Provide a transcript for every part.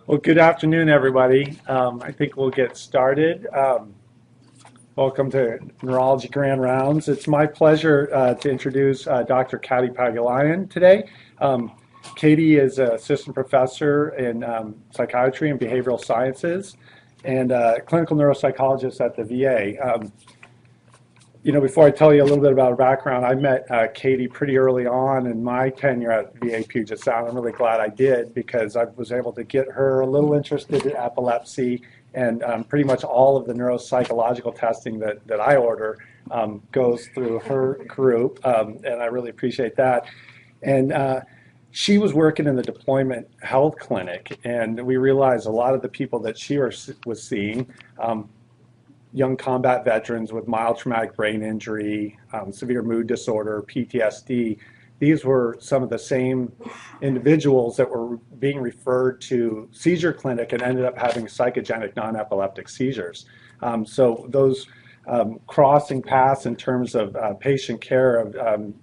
Well, good afternoon, everybody. I think we'll get started. Welcome to Neurology Grand Rounds. It's my pleasure to introduce Dr. Kathleen Pagulayan today. Katie is an assistant professor in psychiatry and behavioral sciences and clinical neuropsychologist at the VA. Before I tell you a little bit about her background, I met Katie pretty early on in my tenure at VA Puget Sound. I'm really glad I did because I was able to get her a little interested in epilepsy, and pretty much all of the neuropsychological testing that I order goes through her group, and I really appreciate that. And she was working in the deployment health clinic, and we realized a lot of the people that she was seeing, young combat veterans with mild traumatic brain injury, severe mood disorder, PTSD. These were some of the same individuals that were being referred to seizure clinic and ended up having psychogenic non-epileptic seizures. So those crossing paths in terms of patient care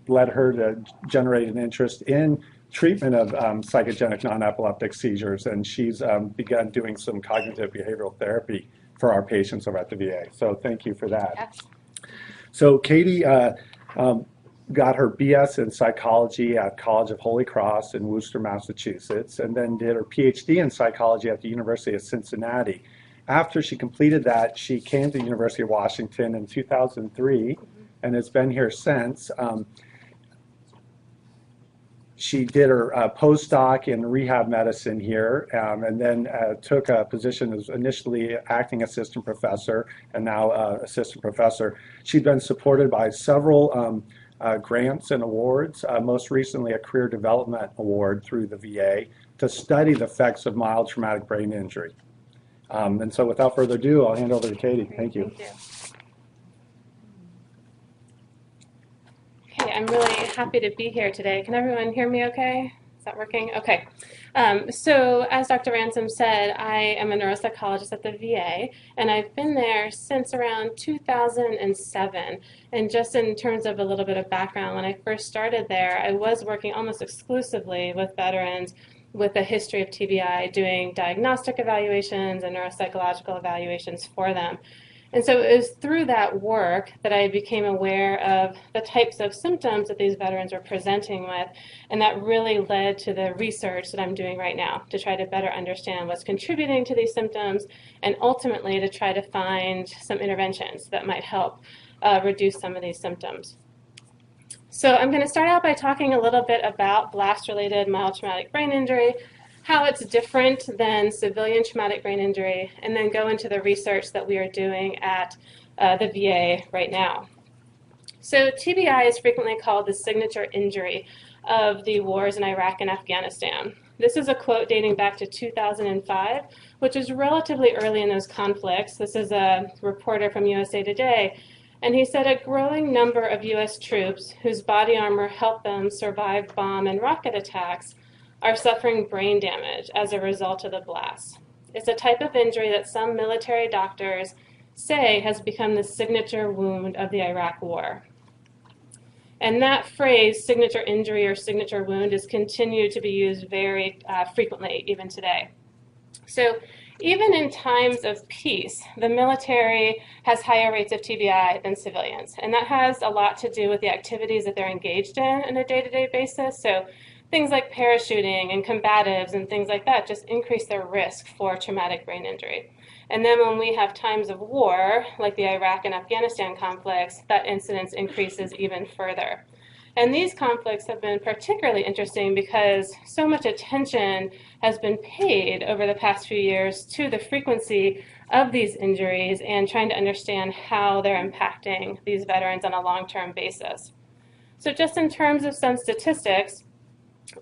led her to generate an interest in treatment of psychogenic non-epileptic seizures, and she's begun doing some cognitive behavioral therapy for our patients over at the VA. So thank you for that. Yes. So Katie got her BS in psychology at College of Holy Cross in Worcester, Massachusetts, and then did her PhD in psychology at the University of Cincinnati. After she completed that, she came to the University of Washington in 2003 and has been here since. She did her postdoc in rehab medicine here, and then took a position as initially acting assistant professor and now assistant professor. She's been supported by several grants and awards, most recently a Career Development Award through the VA to study the effects of mild traumatic brain injury. And so without further ado, I'll hand over to Katie. Thank you. Thank you. Okay, I'm really happy to be here today. Can everyone hear me okay? Is that working? Okay. So as Dr. Ransom said, I am a neuropsychologist at the VA, and I've been there since around 2007. And just in terms of a little bit of background, when I first started there, I was working almost exclusively with veterans with a history of TBI, doing diagnostic evaluations and neuropsychological evaluations for them. And so it was through that work that I became aware of the types of symptoms that these veterans were presenting with, and that really led to the research that I'm doing right now to try to better understand what's contributing to these symptoms and ultimately to try to find some interventions that might help reduce some of these symptoms. So I'm going to start out by talking a little bit about blast-related mild traumatic brain injury, how it's different than civilian traumatic brain injury, and then go into the research that we are doing at the VA right now. So TBI is frequently called the signature injury of the wars in Iraq and Afghanistan. This is a quote dating back to 2005, which is relatively early in those conflicts. This is a reporter from USA Today, and he said a growing number of U.S. troops whose body armor helped them survive bomb and rocket attacks are suffering brain damage as a result of the blast. It's a type of injury that some military doctors say has become the signature wound of the Iraq War. And that phrase, signature injury or signature wound, is continued to be used very frequently, even today. So even in times of peace, the military has higher rates of TBI than civilians. And that has a lot to do with the activities that they're engaged in on a day-to-day basis. So things like parachuting and combatives and things like that just increase their risk for traumatic brain injury. And then when we have times of war, like the Iraq and Afghanistan conflicts, that incidence increases even further. And these conflicts have been particularly interesting because so much attention has been paid over the past few years to the frequency of these injuries and trying to understand how they're impacting these veterans on a long-term basis. So just in terms of some statistics,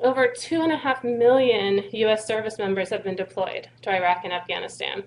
over 2.5 million U.S. service members have been deployed to Iraq and Afghanistan.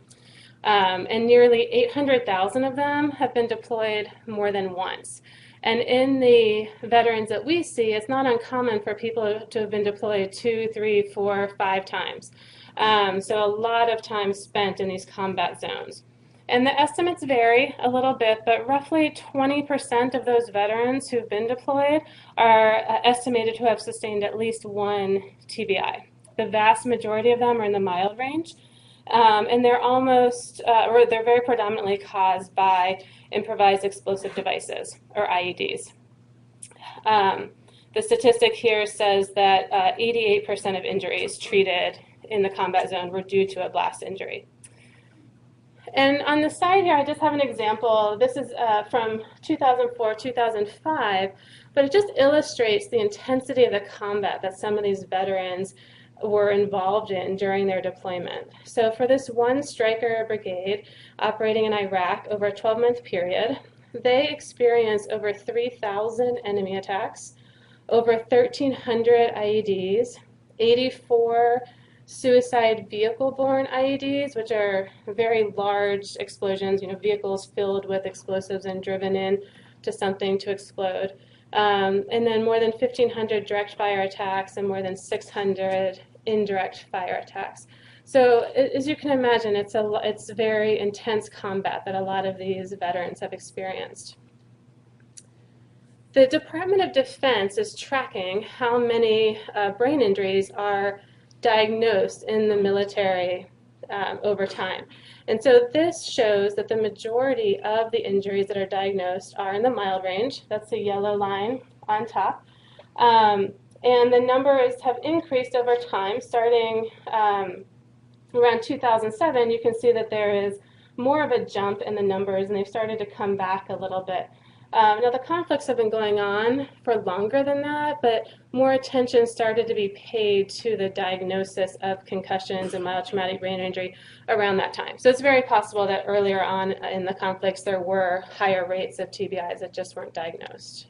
And nearly 800,000 of them have been deployed more than once. And in the veterans that we see, it's not uncommon for people to have been deployed 2, 3, 4, 5 times. So a lot of time spent in these combat zones. And the estimates vary a little bit, but roughly 20% of those veterans who've been deployed are estimated to have sustained at least one TBI. the vast majority of them are in the mild range. And they're or they're very predominantly caused by improvised explosive devices, or IEDs. The statistic here says that 88% of injuries treated in the combat zone were due to a blast injury. And on the side here, I just have an example. This is from 2004, 2005, but it just illustrates the intensity of the combat that some of these veterans were involved in during their deployment. So for this one Stryker brigade operating in Iraq over a 12-month period, they experienced over 3,000 enemy attacks, over 1,300 IEDs, 84 suicide vehicle-borne IEDs, which are very large explosions, vehicles filled with explosives and driven in to something to explode. And then more than 1,500 direct fire attacks and more than 600 indirect fire attacks. So as you can imagine, it's very intense combat that a lot of these veterans have experienced. The Department of Defense is tracking how many brain injuries are diagnosed in the military over time. And so this shows that the majority of the injuries that are diagnosed are in the mild range. That's the yellow line on top. And the numbers have increased over time. Starting around 2007, you can see that there is more of a jump in the numbers, and they've started to come back a little bit. Now, the conflicts have been going on for longer than that, but more attention started to be paid to the diagnosis of concussions and mild traumatic brain injury around that time. So it's very possible that earlier on in the conflicts there were higher rates of TBIs that just weren't diagnosed.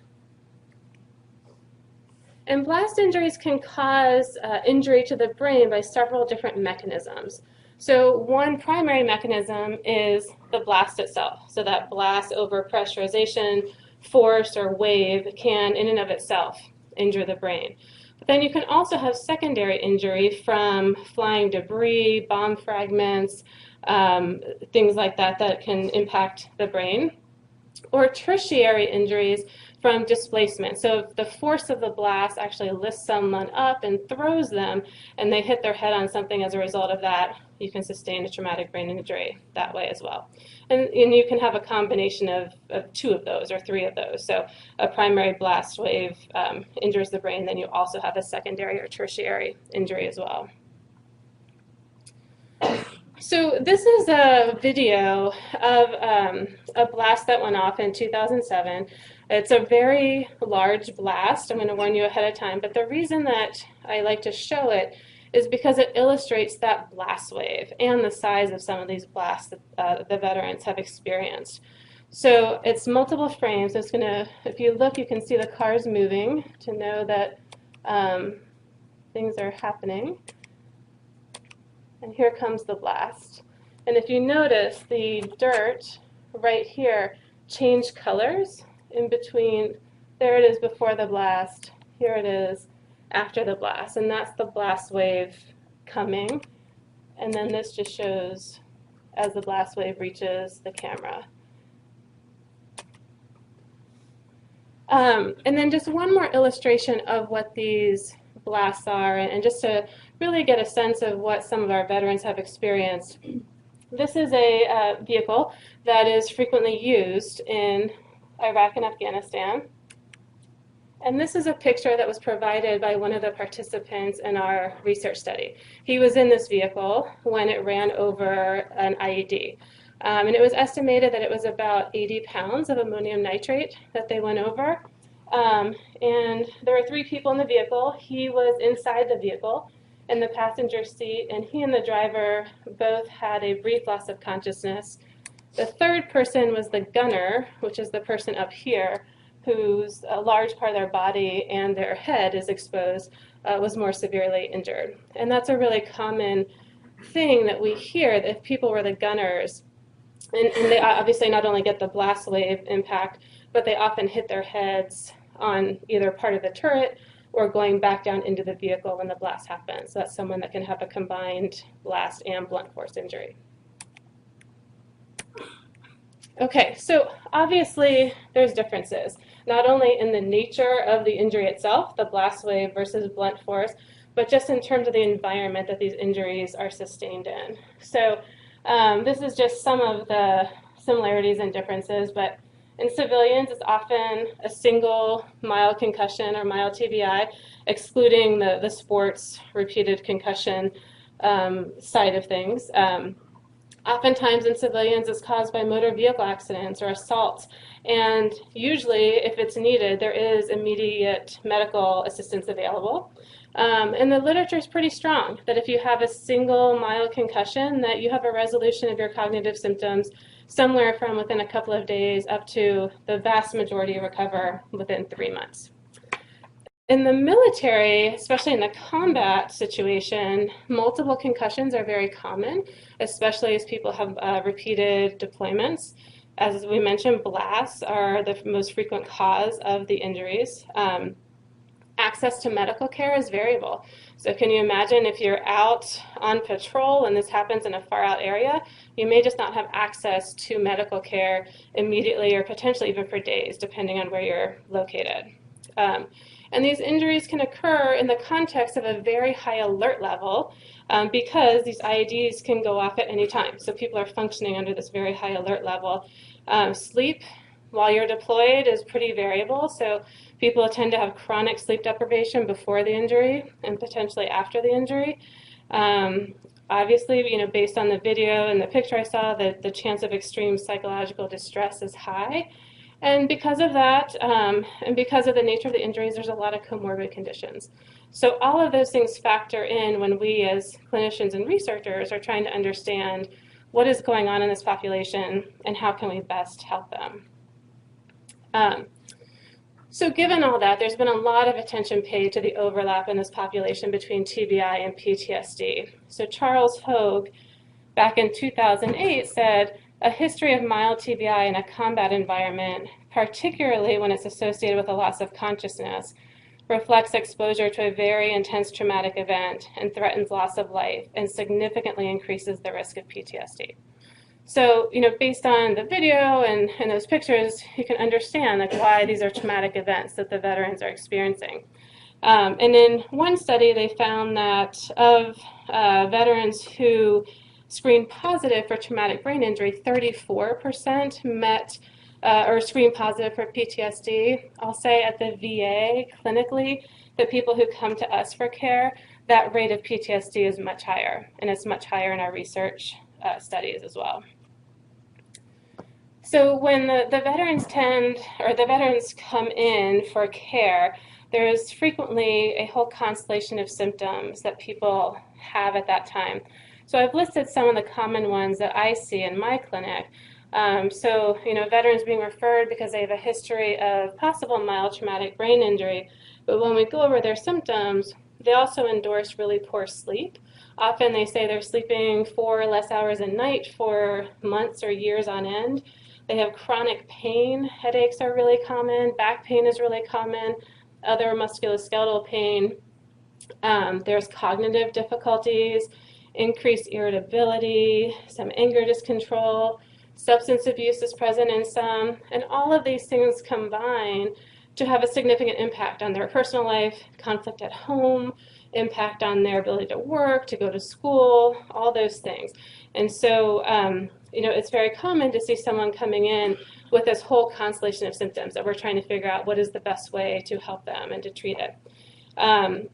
And blast injuries can cause injury to the brain by several different mechanisms. So one primary mechanism is the blast itself. So that blast over pressurization, force, or wave can in and of itself injure the brain. But then you can also have secondary injury from flying debris, bomb fragments, things like that that can impact the brain. Or tertiary injuries from displacement. So if the force of the blast actually lifts someone up and throws them, and they hit their head on something as a result of that, you can sustain a traumatic brain injury that way as well. And you can have a combination of two of those or three of those. So a primary blast wave injures the brain, then you also have a secondary or tertiary injury as well. So this is a video of a blast that went off in 2007. It's a very large blast. I'm going to warn you ahead of time, but the reason that I like to show it is because it illustrates that blast wave and the size of some of these blasts that the veterans have experienced. So it's multiple frames. It's going to, if you look, you can see the cars moving to know that things are happening. And here comes the blast. And if you notice, the dirt right here changed colors in between. There it is before the blast. Here it is after the blast. And that's the blast wave coming. And then this just shows as the blast wave reaches the camera. And then just one more illustration of what these blasts are, and just to really get a sense of what some of our veterans have experienced. This is a vehicle that is frequently used in Iraq and Afghanistan. And this is a picture that was provided by one of the participants in our research study. He was in this vehicle when it ran over an IED. And it was estimated that it was about 80 pounds of ammonium nitrate that they went over. And there were 3 people in the vehicle. He was inside the vehicle in the passenger seat, and he and the driver both had a brief loss of consciousness. The third person was the gunner, which is the person up here, whose a large part of their body and their head is exposed, was more severely injured. And that's a really common thing that we hear, that if people were the gunners, and they obviously not only get the blast wave impact, but they often hit their heads on either part of the turret or going back down into the vehicle when the blast happens. So that's someone that can have a combined blast and blunt force injury. Okay, so obviously there's differences, not only in the nature of the injury itself, the blast wave versus blunt force, but just in terms of the environment that these injuries are sustained in. So this is just some of the similarities and differences, but in civilians, it's often a single mild concussion or mild TBI, excluding the sports repeated concussion side of things. Oftentimes in civilians, it's caused by motor vehicle accidents or assaults. And usually, if it's needed, there is immediate medical assistance available. And the literature is pretty strong that if you have a single mild concussion, that you have a resolution of your cognitive symptoms somewhere from within a couple of days up to the vast majority recover within 3 months. In the military, especially in the combat situation, multiple concussions are very common, especially as people have repeated deployments. As we mentioned, blasts are the most frequent cause of the injuries. Access to medical care is variable. So can you imagine if you're out on patrol and this happens in a far out area, you may just not have access to medical care immediately or potentially even for days, depending on where you're located. And these injuries can occur in the context of a very high alert level because these IEDs can go off at any time. So people are functioning under this very high alert level. Sleep while you're deployed is pretty variable. So people tend to have chronic sleep deprivation before the injury and potentially after the injury. Obviously, based on the video and the picture I saw, the chance of extreme psychological distress is high. And because of that, and because of the nature of the injuries, there's a lot of comorbid conditions. So all of those things factor in when we as clinicians and researchers are trying to understand what is going on in this population and how can we best help them. So given all that, there's been a lot of attention paid to the overlap in this population between TBI and PTSD. So Charles Hogue, back in 2008, said, a history of mild TBI in a combat environment, particularly when it's associated with a loss of consciousness, reflects exposure to a very intense traumatic event and threatens loss of life and significantly increases the risk of PTSD. So, based on the video and those pictures, you can understand why these are traumatic events that the veterans are experiencing. And in one study, they found that of veterans who screened positive for traumatic brain injury, 34% met or screened positive for PTSD. I'll say at the VA, clinically, the people who come to us for care, that rate of PTSD is much higher, and it's much higher in our research studies as well. So when the veterans come in for care, there is frequently a whole constellation of symptoms that people have at that time. So I've listed some of the common ones that I see in my clinic. Veterans being referred because they have a history of possible mild traumatic brain injury, but when we go over their symptoms, they also endorse really poor sleep. Often they say they're sleeping 4 or less hours a night for months or years on end. They have chronic pain. Headaches are really common. Back pain is really common. Other musculoskeletal pain. There's cognitive difficulties, increased irritability, some anger discontrol. Substance abuse is present in some. And all of these things combine to have a significant impact on their personal life, conflict at home, impact on their ability to work, to go to school, all those things. And so, it's very common to see someone coming in with this whole constellation of symptoms that we're trying to figure out what is the best way to help them and to treat it.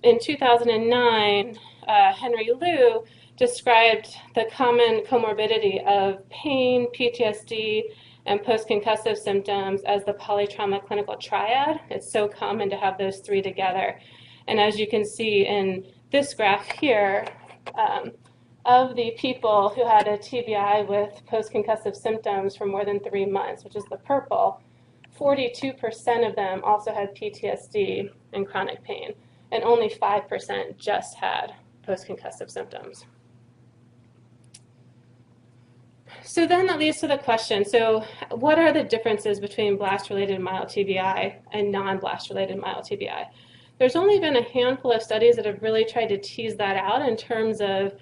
In 2009, Henry Liu described the common comorbidity of pain, PTSD, and post-concussive symptoms as the polytrauma clinical triad. It's so common to have those three together. And as you can see in this graph here, of the people who had a TBI with post-concussive symptoms for more than 3 months, which is the purple, 42% of them also had PTSD and chronic pain, and only 5% just had post-concussive symptoms. So then that leads to the question, so what are the differences between blast-related mild TBI and non-blast-related mild TBI? There's only been a handful of studies that have really tried to tease that out in terms of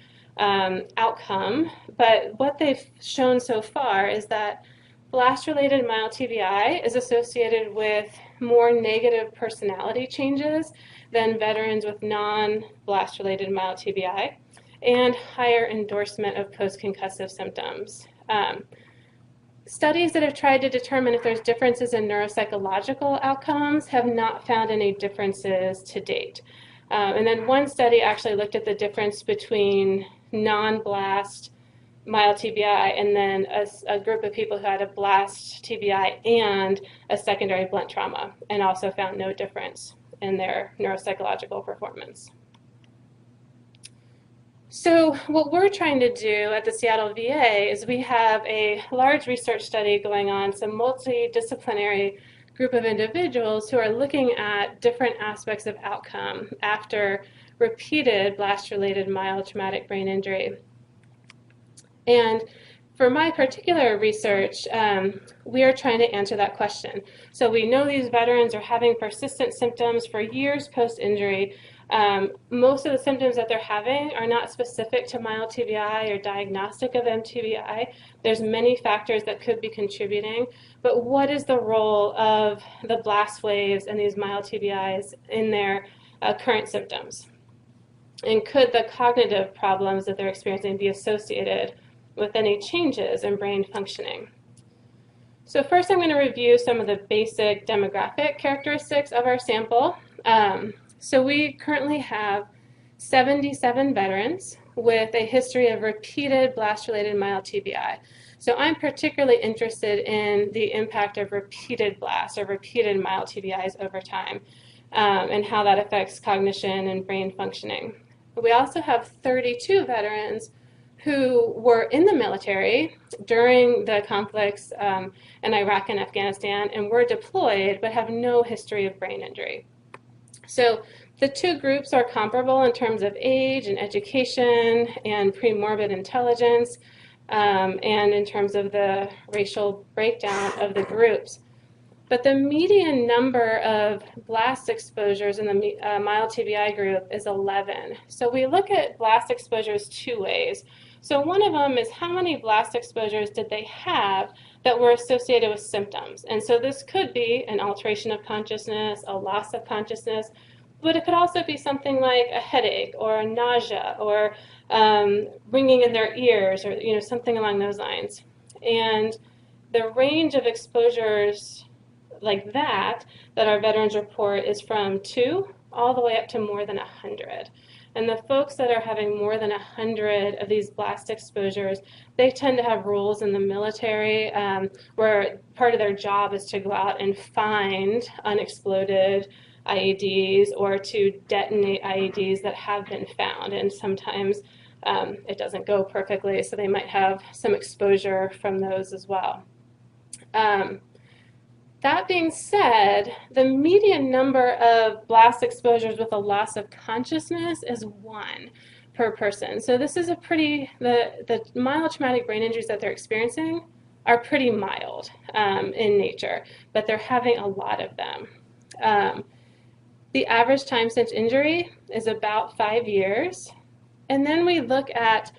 outcome, but what they've shown so far is that blast-related mild TBI is associated with more negative personality changes than veterans with non-blast-related mild TBI, and higher endorsement of post-concussive symptoms. Studies that have tried to determine if there's differences in neuropsychological outcomes have not found any differences to date. And then one study actually looked at the difference between non-blast mild TBI and then a group of people who had a blast TBI and a secondary blunt trauma, and also found no difference in their neuropsychological performance. So what we're trying to do at the Seattle VA is we have a large research study going on, some multidisciplinary group of individuals who are looking at different aspects of outcome after repeated blast-related mild traumatic brain injury. And for my particular research, we are trying to answer that question. So we know these veterans are having persistent symptoms for years post-injury. Most of the symptoms that they're having are not specific to mild TBI or diagnostic of mTBI. There's many factors that could be contributing, but what is the role of the blast waves and these mild TBIs in their current symptoms? And could the cognitive problems that they're experiencing be associated with any changes in brain functioning? So first I'm going to review some of the basic demographic characteristics of our sample. So we currently have 77 veterans with a history of repeated blast-related mild TBI. So I'm particularly interested in the impact of repeated blasts or repeated mild TBIs over time, and how that affects cognition and brain functioning. We also have 32 veterans who were in the military during the conflicts in Iraq and Afghanistan and were deployed but have no history of brain injury. So the two groups are comparable in terms of age and education and premorbid intelligence, and in terms of the racial breakdown of the groups. But the median number of blast exposures in the mild TBI group is 11. So we look at blast exposures two ways. So one of them is how many blast exposures did they have that were associated with symptoms. And so this could be an alteration of consciousness, a loss of consciousness, but it could also be something like a headache or a nausea or ringing in their ears, or something along those lines. And the range of exposures like that our veterans report is from 2 all the way up to more than 100. And the folks that are having more than 100 of these blast exposures, they tend to have roles in the military where part of their job is to go out and find unexploded IEDs or to detonate IEDs that have been found. And sometimes it doesn't go perfectly, so they might have some exposure from those as well. That being said, the median number of blast exposures with a loss of consciousness is 1 per person. So this is the mild traumatic brain injuries that they're experiencing are pretty mild in nature, but they're having a lot of them. The average time since injury is about 5 years. And then we look at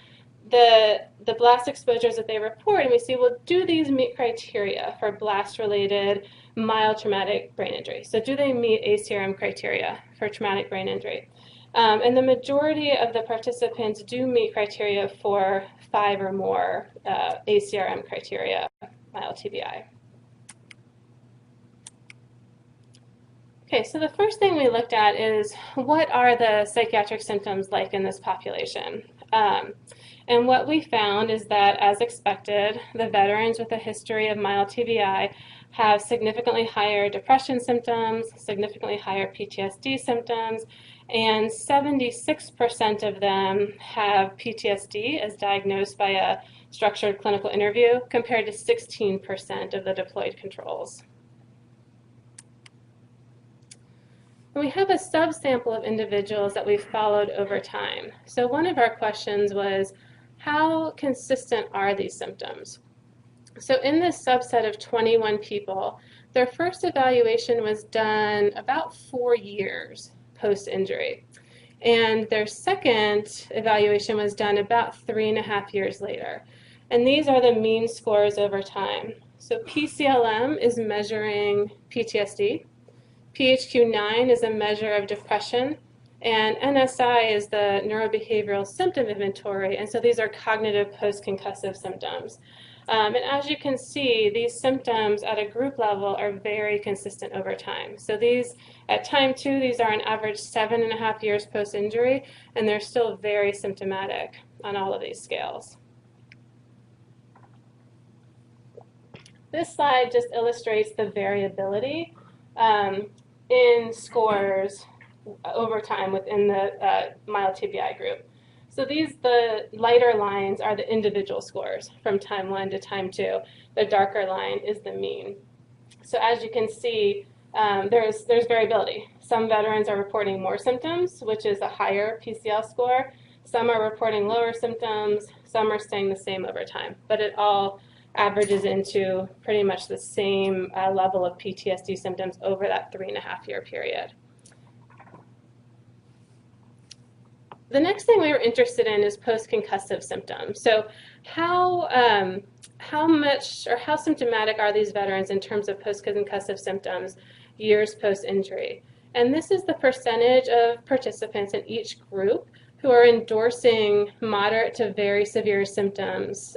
the blast exposures that they report, and we see, well, do these meet criteria for blast-related mild traumatic brain injury? So do they meet ACRM criteria for traumatic brain injury? And the majority of the participants do meet criteria for 5 or more ACRM criteria, mild TBI. Okay, so the first thing we looked at is what are the psychiatric symptoms like in this population? And what we found is that, as expected, the veterans with a history of mild TBI have significantly higher depression symptoms, significantly higher PTSD symptoms, and 76% of them have PTSD as diagnosed by a structured clinical interview, compared to 16% of the deployed controls. And we have a subsample of individuals that we've followed over time. So one of our questions was, how consistent are these symptoms? So in this subset of 21 people, their first evaluation was done about 4 years post-injury. And their second evaluation was done about 3.5 years later. And these are the mean scores over time. So PCLM is measuring PTSD. PHQ-9 is a measure of depression, and NSI is the neurobehavioral symptom inventory, and so these are cognitive post-concussive symptoms. And as you can see, these symptoms at a group level are very consistent over time. So these, at time 2, these are on average 7.5 years post-injury, and they're still very symptomatic on all of these scales. This slide just illustrates the variability in scores over time within the mild TBI group. So the lighter lines are the individual scores from time 1 to time 2. The darker line is the mean. So as you can see, there's variability. Some veterans are reporting more symptoms, which is a higher PCL score. Some are reporting lower symptoms. Some are staying the same over time. But it all averages into pretty much the same level of PTSD symptoms over that 3.5-year period. The next thing we were interested in is post-concussive symptoms. So how much or how symptomatic are these veterans in terms of post-concussive symptoms years post-injury? And this is the percentage of participants in each group who are endorsing moderate to very severe symptoms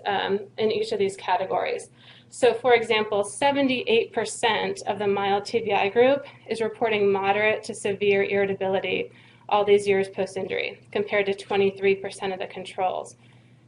in each of these categories. So for example, 78% of the mild TBI group is reporting moderate to severe irritability all these years post-injury, compared to 23% of the controls.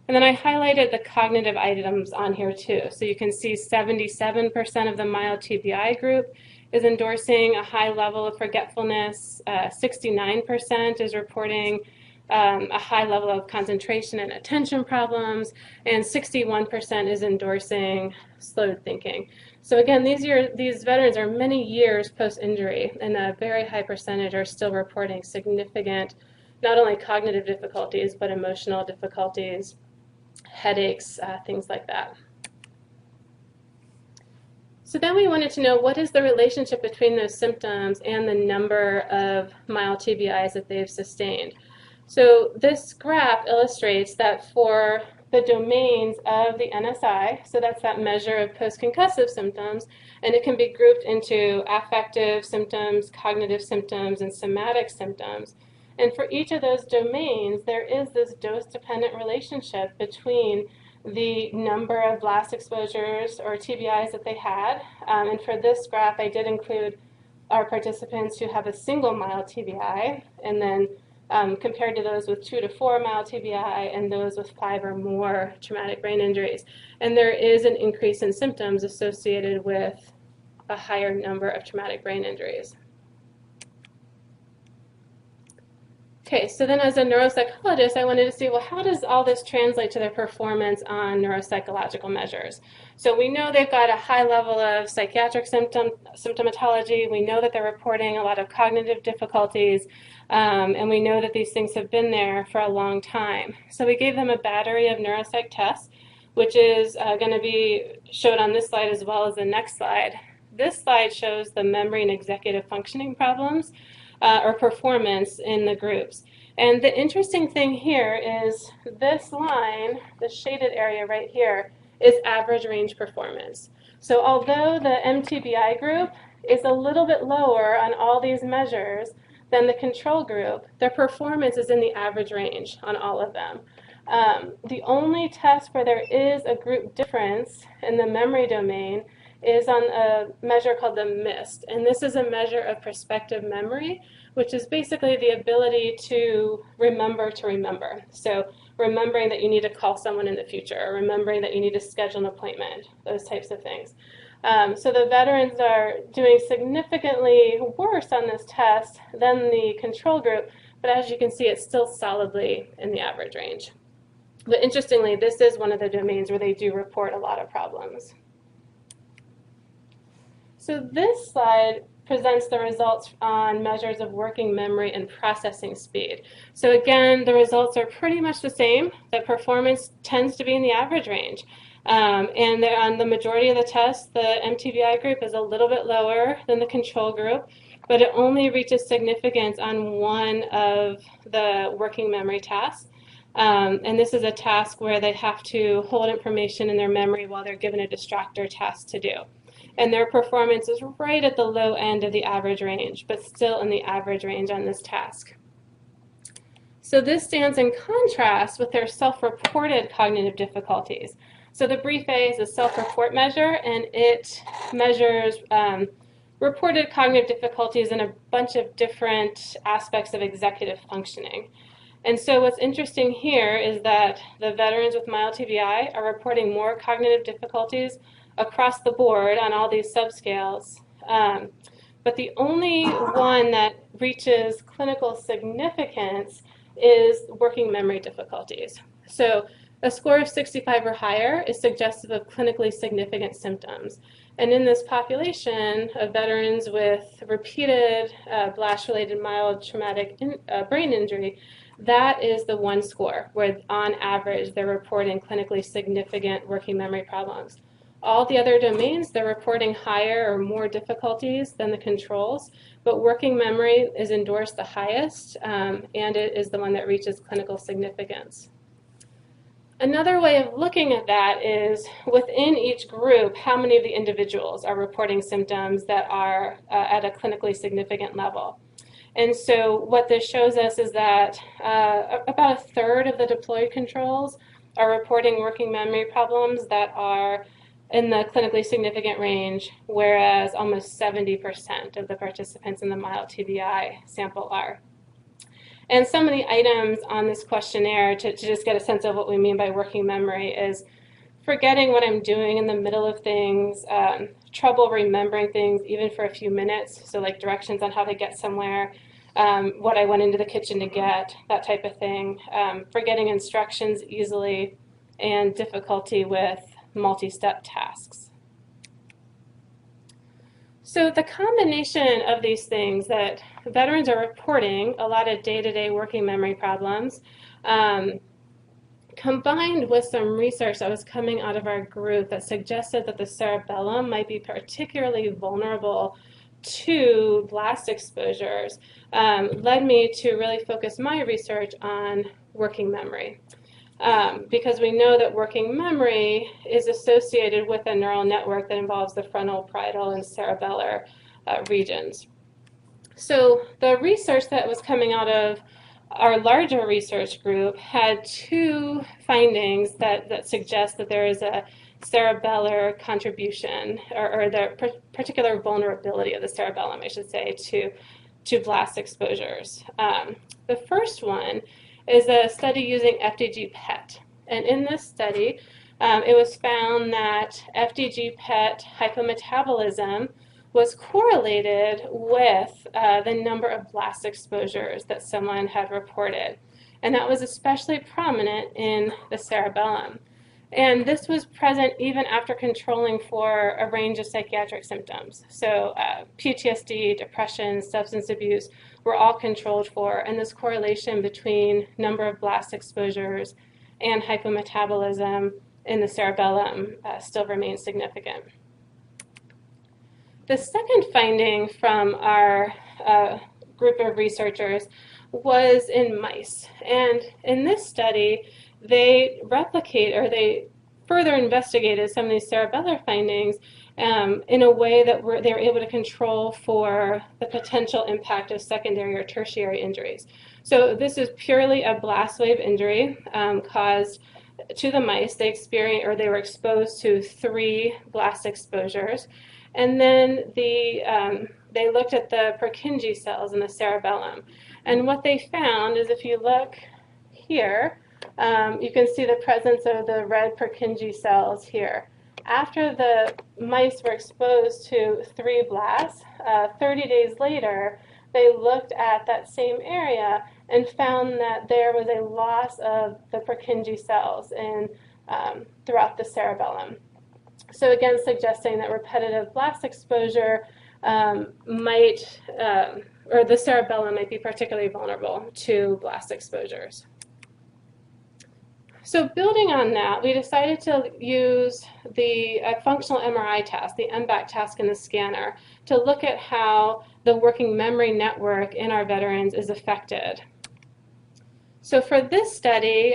And then I highlighted the cognitive items on here too. So you can see 77% of the mild TBI group is endorsing a high level of forgetfulness, 69% is reporting a high level of concentration and attention problems, and 61% is endorsing slowed thinking. So again, these veterans are many years post-injury, and a very high percentage are still reporting significant, not only cognitive difficulties, but emotional difficulties, headaches, things like that. So then we wanted to know, what is the relationship between those symptoms and the number of mild TBIs that they've sustained? So this graph illustrates that for the domains of the NSI, so that's that measure of post-concussive symptoms, and it can be grouped into affective symptoms, cognitive symptoms, and somatic symptoms. And for each of those domains, there is this dose-dependent relationship between the number of blast exposures or TBIs that they had. And for this graph, I did include our participants who have a single mild TBI, and then compared to those with 2 to 4 mild TBI and those with 5 or more traumatic brain injuries. And there is an increase in symptoms associated with a higher number of traumatic brain injuries. Okay, so then as a neuropsychologist, I wanted to see, well, how does all this translate to their performance on neuropsychological measures? So we know they've got a high level of psychiatric symptomatology. We know that they're reporting a lot of cognitive difficulties, and we know that these things have been there for a long time. So we gave them a battery of neuropsych tests, which is going to be showed on this slide as well as the next slide. This slide shows the memory and executive functioning problems or performance in the groups. And the interesting thing here is this line, the shaded area right here, is average range performance. So although the mTBI group is a little bit lower on all these measures than the control group, their performance is in the average range on all of them. The only test where there is a group difference in the memory domain is on a measure called the MIST, and this is a measure of prospective memory, which is basically the ability to remember. So remembering that you need to call someone in the future, or remembering that you need to schedule an appointment, those types of things. So the veterans are doing significantly worse on this test than the control group, but as you can see, it's still solidly in the average range. But interestingly, this is one of the domains where they do report a lot of problems. So this slide presents the results on measures of working memory and processing speed. So again, the results are pretty much the same. The performance tends to be in the average range. And on the majority of the tests, the mTBI group is a little bit lower than the control group, but it only reaches significance on one of the working memory tasks. And this is a task where they have to hold information in their memory while they're given a distractor task to do. and their performance is right at the low end of the average range, but still in the average range on this task. So this stands in contrast with their self-reported cognitive difficulties. So the brief A is a self-report measure, and it measures reported cognitive difficulties in a bunch of different aspects of executive functioning. And so what's interesting here is that the veterans with mild TBI are reporting more cognitive difficulties across the board on all these subscales. But the only one that reaches clinical significance is working memory difficulties. So a score of 65 or higher is suggestive of clinically significant symptoms. And in this population of veterans with repeated blast-related mild traumatic brain injury, that is the one score where on average they're reporting clinically significant working memory problems. All the other domains, they're reporting higher or more difficulties than the controls, but working memory is endorsed the highest, and it is the one that reaches clinical significance. Another way of looking at that is within each group, how many of the individuals are reporting symptoms that are at a clinically significant level. And so what this shows us is that about a third of the deployed controls are reporting working memory problems that are in the clinically significant range, whereas almost 70% of the participants in the mild TBI sample are. And some of the items on this questionnaire to just get a sense of what we mean by working memory is forgetting what I'm doing in the middle of things, trouble remembering things even for a few minutes, so like directions on how to get somewhere, what I went into the kitchen to get, that type of thing, forgetting instructions easily, and difficulty with multi-step tasks. So the combination of these things that veterans are reporting, a lot of day-to-day working memory problems, combined with some research that was coming out of our group that suggested that the cerebellum might be particularly vulnerable to blast exposures, led me to really focus my research on working memory. Because we know that working memory is associated with a neural network that involves the frontal, parietal, and cerebellar regions. So the research that was coming out of our larger research group had two findings that suggest that there is a cerebellar contribution, or the particular vulnerability of the cerebellum, I should say, to blast exposures. The first one is a study using FDG PET. And in this study, it was found that FDG PET hypometabolism was correlated with the number of blast exposures that someone had reported. And that was especially prominent in the cerebellum. And this was present even after controlling for a range of psychiatric symptoms. So PTSD, depression, substance abuse were all controlled for, and this correlation between number of blast exposures and hypometabolism in the cerebellum still remains significant. The second finding from our group of researchers was in mice. And in this study, they further investigated some of these cerebellar findings in a way that they were able to control for the potential impact of secondary or tertiary injuries. So this is purely a blast wave injury caused to the mice. They were exposed to 3 blast exposures. And then they looked at the Purkinje cells in the cerebellum. And what they found is, if you look here, you can see the presence of the red Purkinje cells here. After the mice were exposed to 3 blasts, 30 days later, they looked at that same area and found that there was a loss of the Purkinje cells throughout the cerebellum. So again, suggesting that repetitive blast exposure or the cerebellum might be particularly vulnerable to blast exposures. So building on that, we decided to use the functional MRI task, the MBAC task in the scanner, to look at how the working memory network in our veterans is affected. So for this study,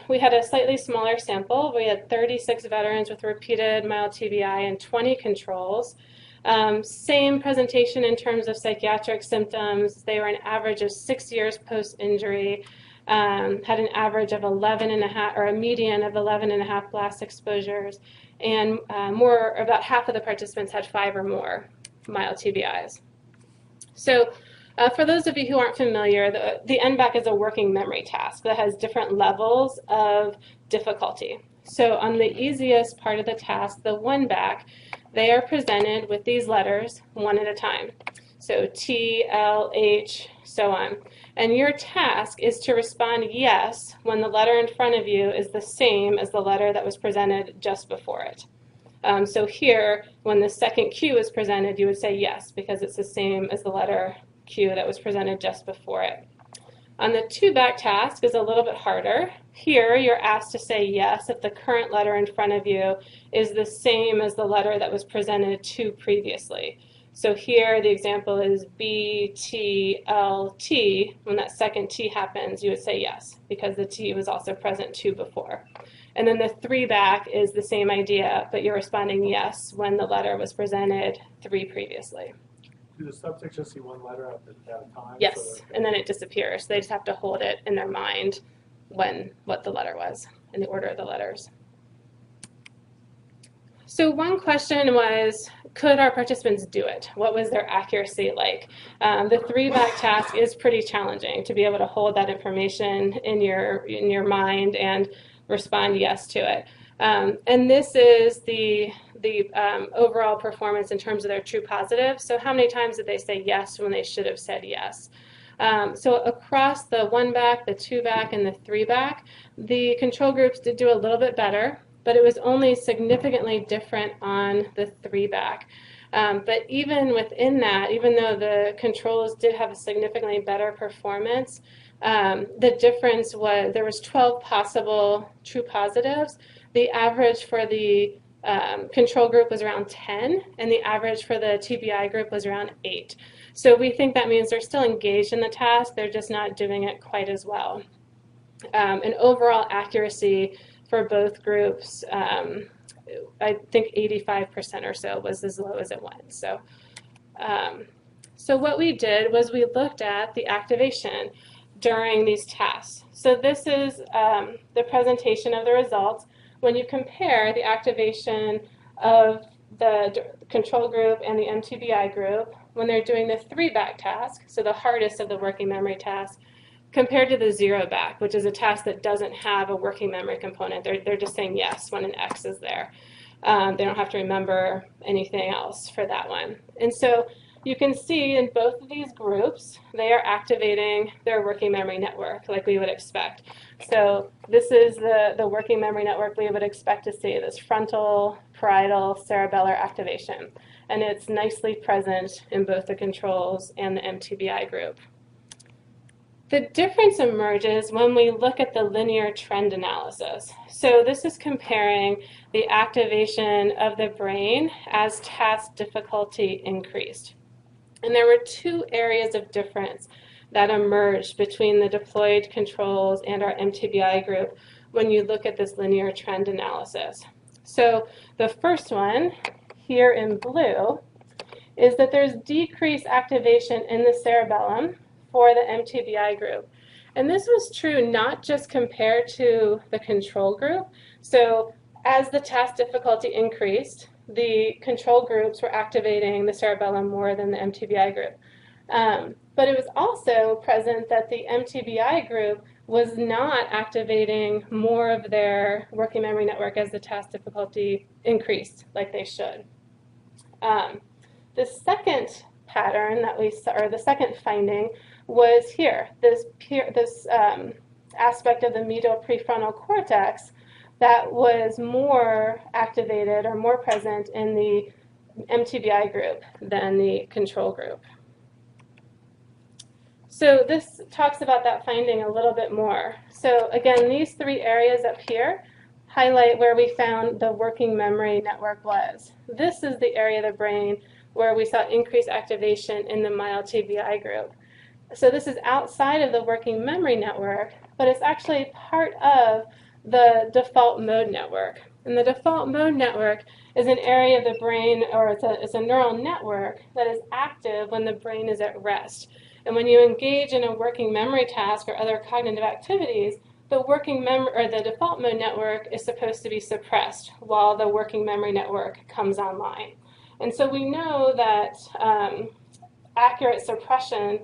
we had a slightly smaller sample. We had 36 veterans with repeated mild TBI and 20 controls. Same presentation in terms of psychiatric symptoms. They were an average of 6 years post-injury, had an average of 11 and a half, or a median of 11 and a half blast exposures, and about half of the participants had 5 or more mild TBIs. So for those of you who aren't familiar, the NBAC is a working memory task that has different levels of difficulty. So on the easiest part of the task, the one-back, they are presented with these letters one at a time. So T, L, H, so on. And your task is to respond yes when the letter in front of you is the same as the letter that was presented just before it. So here, when the second Q is presented, you would say yes, because it's the same as the letter Q that was presented just before it. On the two-back task is a little bit harder. Here, you're asked to say yes if the current letter in front of you is the same as the letter that was presented to previously. So here, the example is B, T, L, T. When that second T happens, you would say yes, because the T was also present two before. And then the three-back is the same idea, but you're responding yes when the letter was presented three previously. Do the subjects just see one letter at a time? Yes, So and then it disappears. They just have to hold it in their mind what the letter was, in the order of the letters. So one question was, could our participants do it? What was their accuracy like? The three-back task is pretty challenging to be able to hold that information in your mind and respond yes to it. And this is the overall performance in terms of their true positive. So how many times did they say yes when they should have said yes? So across the one-back, the two-back, and the three-back, the control groups did do a little bit better, but it was only significantly different on the three-back. But even within that, even though the controls did have a significantly better performance, the difference was there was 12 possible true positives. The average for the control group was around 10, and the average for the TBI group was around 8. So we think that means they're still engaged in the task, they're just not doing it quite as well. And overall accuracy for both groups, I think 85% or so was as low as it went. So, so what we did was we looked at the activation during these tasks. So this is the presentation of the results when you compare the activation of the control group and the mTBI group when they're doing the three-back task, so the hardest of the working memory tasks, compared to the zero-back, which is a task that doesn't have a working memory component. They're just saying yes when an X is there. They don't have to remember anything else for that one. And so you can see in both of these groups, they are activating their working memory network like we would expect. So this is the working memory network we would expect to see, this frontal, parietal, cerebellar activation. And it's nicely present in both the controls and the mTBI group. The difference emerges when we look at the linear trend analysis. So this is comparing the activation of the brain as task difficulty increased. And there were two areas of difference that emerged between the deployed controls and our mTBI group when you look at this linear trend analysis. So the first one, here in blue, is that there's decreased activation in the cerebellum for the mTBI group. And this was true not just compared to the control group. So as the task difficulty increased, the control groups were activating the cerebellum more than the mTBI group. But it was also present that the mTBI group was not activating more of their working memory network as the task difficulty increased, like they should. The second pattern that we saw, or the second finding, was here, this aspect of the medial prefrontal cortex that was more activated or more present in the mTBI group than the control group. So this talks about that finding a little bit more. So again, these three areas up here highlight where we found the working memory network was. This is the area of the brain where we saw increased activation in the mild TBI group. So this is outside of the working memory network, but it's actually part of the default mode network. And the default mode network is an area of the brain, or it's a neural network that is active when the brain is at rest. And when you engage in a working memory task or other cognitive activities, the the default mode network is supposed to be suppressed while the working memory network comes online. And so we know that accurate suppression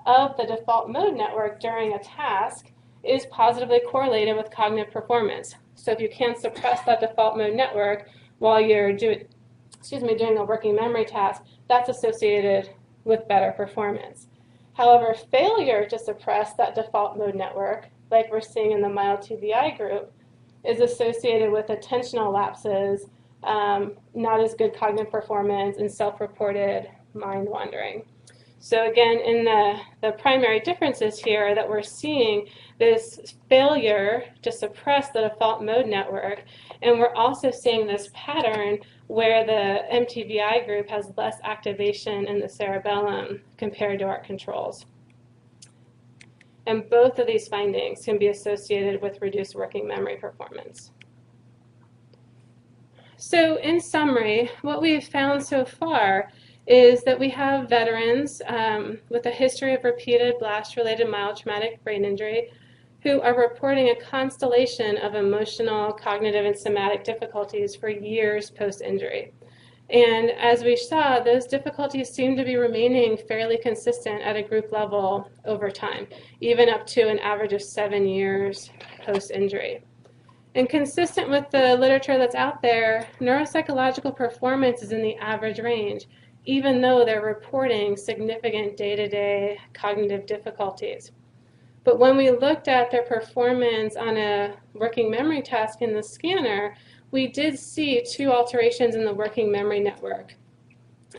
of the default mode network during a task is positively correlated with cognitive performance. So if you can suppress that default mode network while you're doing a working memory task, that's associated with better performance. However, failure to suppress that default mode network, like we're seeing in the mild TBI group, is associated with attentional lapses, not as good cognitive performance, and self-reported mind wandering. So again, in the primary differences here that we're seeing this failure to suppress the default mode network, and we're also seeing this pattern where the mTBI group has less activation in the cerebellum compared to our controls. And both of these findings can be associated with reduced working memory performance. So in summary, what we've found so far is that we have veterans with a history of repeated blast-related mild traumatic brain injury who are reporting a constellation of emotional, cognitive, and somatic difficulties for years post-injury. And as we saw, those difficulties seem to be remaining fairly consistent at a group level over time, even up to an average of 7 years post-injury. And consistent with the literature that's out there, neuropsychological performance is in the average range, even though they're reporting significant day-to-day cognitive difficulties. But when we looked at their performance on a working memory task in the scanner, we did see 2 alterations in the working memory network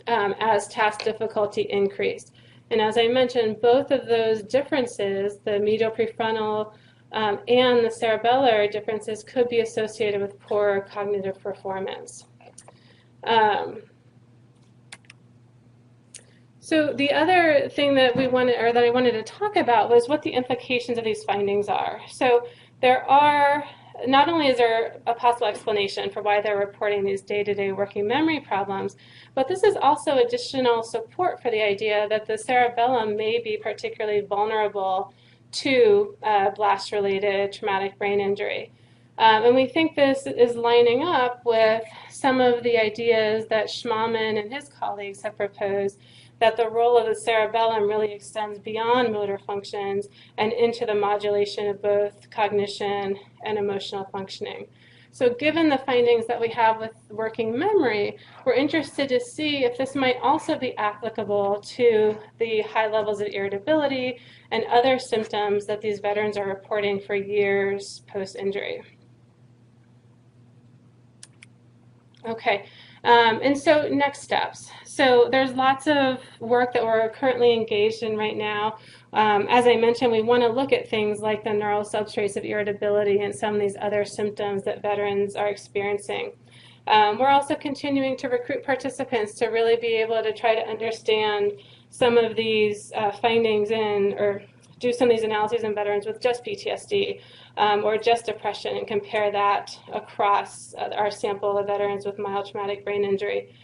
as task difficulty increased. And as I mentioned, both of those differences, the medial prefrontal and the cerebellar differences, could be associated with poor cognitive performance. So the other thing that I wanted to talk about was what the implications of these findings are. So not only is there a possible explanation for why they're reporting these day-to-day working memory problems, but this is also additional support for the idea that the cerebellum may be particularly vulnerable to blast-related traumatic brain injury. And we think this is lining up with some of the ideas that Schmahmann and his colleagues have proposed, that the role of the cerebellum really extends beyond motor functions and into the modulation of both cognition and emotional functioning. So given the findings that we have with working memory, we're interested to see if this might also be applicable to the high levels of irritability and other symptoms that these veterans are reporting for years post-injury. Okay, and so next steps. So there's lots of work that we're currently engaged in right now. As I mentioned, we want to look at things like the neural substrates of irritability and some of these other symptoms that veterans are experiencing. We're also continuing to recruit participants to really be able to try to understand some of these findings or do some of these analyses in veterans with just PTSD or just depression and compare that across our sample of veterans with mild traumatic brain injury.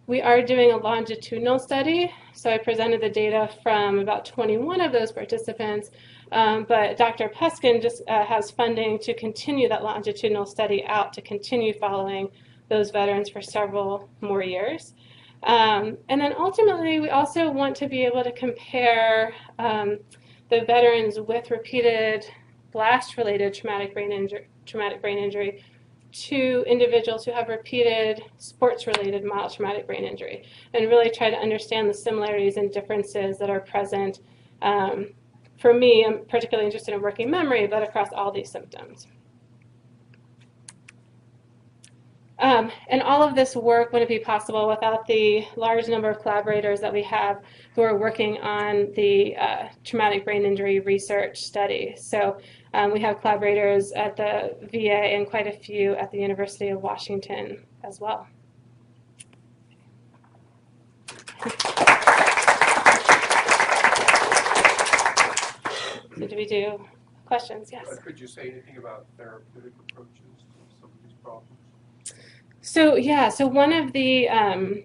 We are doing a longitudinal study, so I presented the data from about 21 of those participants, but Dr. Peskin just has funding to continue that longitudinal study out to continue following those veterans for several more years. And then ultimately, we also want to be able to compare the veterans with repeated blast-related traumatic brain injury to individuals who have repeated sports-related mild traumatic brain injury, and really try to understand the similarities and differences that are present. For me, I'm particularly interested in working memory, but across all these symptoms. And all of this work wouldn't be possible without the large number of collaborators that we have who are working on the traumatic brain injury research study. So we have collaborators at the VA and quite a few at the University of Washington as well. So do we do Questions? Yes. Could you say anything about therapeutic approaches to some of these problems? So yeah, so one of the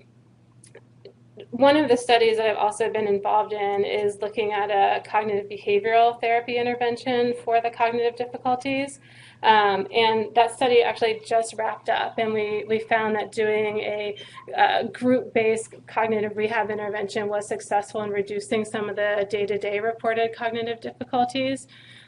studies that I've also been involved in is looking at a cognitive behavioral therapy intervention for the cognitive difficulties. And that study actually just wrapped up, and we found that doing a group-based cognitive rehab intervention was successful in reducing some of the day-to-day reported cognitive difficulties.